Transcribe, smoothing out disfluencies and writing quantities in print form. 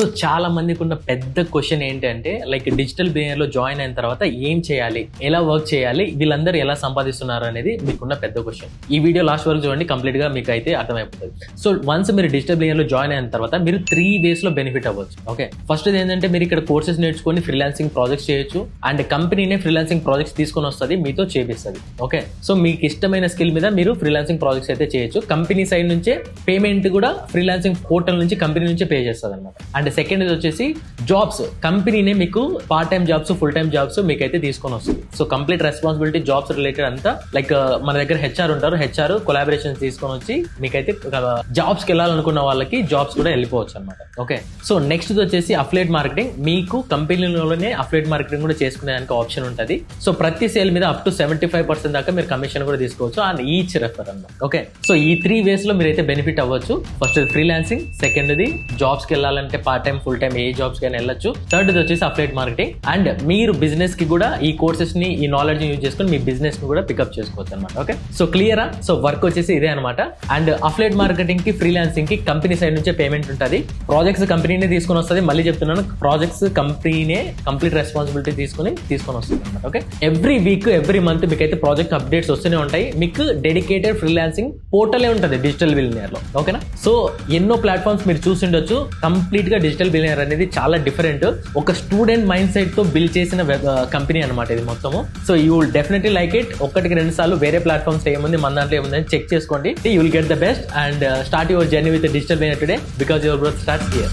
So చాలా మందికి ఉన్న పెద్ద క్వశ్చన్ ఏంటంటే లైక్ డిజిటల్ బిలియనర్ లో జాయిన్ అయిన తర్వాత ఏం చేయాలి, ఎలా వర్క్ చేయాలి, వీళ్ళందరూ ఎలా సంపాదిస్తున్నారు అనేది మీకున్న పెద్ద క్వశ్చన్. ఈ వీడియో లాస్ట్ వరకు చూడండి, కంప్లీట్ గా మీకు అయితే అర్థమైపోతుంది. సో వన్స్ మీరు డిజిటల్ బిలియనర్ లో జాయిన్ అయిన తర్వాత మీరు 3 ways లో బెనిఫిట్ అవ్వచ్చు. ఓకే, ఫస్ట్ ఏంటంటే మీరు ఇక్కడ కోర్సెస్ నేర్చుకొని ఫ్రీలాన్సింగ్ ప్రాజెక్ట్స్ చేయొచ్చు అండ్ కంపెనీనే ఫ్రీలాన్సింగ్ ప్రాజెక్ట్స్ తీసుకొని వస్తుంది, మీతో చేపిస్తుంది. ఓకే, సో మీకు ఇష్టమైన స్కిల్ మీద మీరు ఫ్రీలాన్సింగ్ ప్రాజెక్ట్స్ అయితే చేయొచ్చు. కంపెనీ సైడ్ నుంచే పేమెంట్ కూడా ఫ్రీలాన్సింగ్ పోర్టల్ నుంచి కంపెనీ నుంచే పే చేస్తుంది అనమాట. అండ్ సెకండ్ వచ్చేసి జాబ్స్, కంపెనీనే మీకు part time jobs, full time jobs మీకైతే తీసుకొని వస్తుంది. So complete responsibility jobs related అంతా లైక్ మన దగ్గర హెచ్ఆర్ ఉంటారు, హెచ్ఆర్ కొలాబరేషన్స్ తీసుకొని వచ్చి మీకైతే జాబ్స్ కి వెళ్ళాలనుకున్న వాళ్ళకి జాబ్స్ కూడా వెళ్ళిపోవచ్చు అనమాట. ఓకే, సో నెక్స్ట్ వచ్చేసి అఫిలియేట్ మార్కెటింగ్. మీకు కంపెనీలోనే అఫిలియేట్ మార్కెటింగ్ కూడా చేసుకునేదానికి ఆప్షన్ ఉంటుంది. సో ప్రతి సేల్ మీద అప్ టు 75% దాకా మీరు కమిషన్ కూడా తీసుకోవచ్చు అండ్ ఈచ్ రెఫర్ అన్నమాట. ఓకే, సో ఈ 3 ways లో మీరైతే బెనిఫిట్ అవ్వచ్చు. ఫస్ట్ ఫ్రీలాన్సింగ్, సెకండ్ది జాబ్స్ కి వెళ్ళాలంటే పార్ట్ టైం, ఫుల్ టైం ఏ జాబ్స్ కి వెళ్ళొచ్చు, థర్డ్ వచ్చేసి అఫిలియేట్ మార్కెటింగ్. అండ్ మీరు బిజినెస్ కి కూడా ఈ కోర్సెస్ ని, ఈ నాలెడ్జ్ యూజ్ చేసుకుని మీ బిజినెస్ ని కూడా పికప్ చేసుకోవచ్చు అనమాట. ఓకే, సో క్లియరా? సో వర్క్ వచ్చేసి ఇదే అనమాట. అండ్ అఫిలియేట్ మార్కెటింగ్ కి, ఫ్రీలాన్సింగ్ కి కంపెనీ సైడ్ నుంచే పేమెంట్ ఉంటుంది. ప్రాజెక్ట్స్ కంపెనీనే తీసుకొని వస్తుంది. మళ్ళీ చెప్తున్నాను, ప్రాజెక్ట్స్ కంపెనీనే కంప్లీట్ రెస్పాన్సిబిలిటీ తీసుకొని వస్తుంది అనమాట. Okay, every week, every month మీకైతే ప్రాజెక్ట్ అప్డేట్స్ వస్తూనే ఉంటాయి. మీకు డెడికేటెడ్ ఫ్రీలాన్సింగ్ పోర్టలే ఉంటుంది డిజిటల్ బిలియనర్ లో. ఓకేనా, సో ఎన్నో ప్లాట్ఫామ్స్ మీరు చూసిండొచ్చు. కంప్లీట్ గా డిజిటల్ బిలియనర్ అనేది చాలా డిఫరెంట్, ఒక స్టూడెంట్ మైండ్ సెట్ తో బిల్డ్ చేసిన కంపెనీ అనమాట ఇది మొత్తము. So you will definitely like it. 1-2 సార్లు వేరే ప్లాట్ఫామ్స్ ఏముంది, మన దాంట్లో ఏముందని చెక్ చేసుకోండి. You will get the best and start your journey with digital billionaire today, because your growth starts here.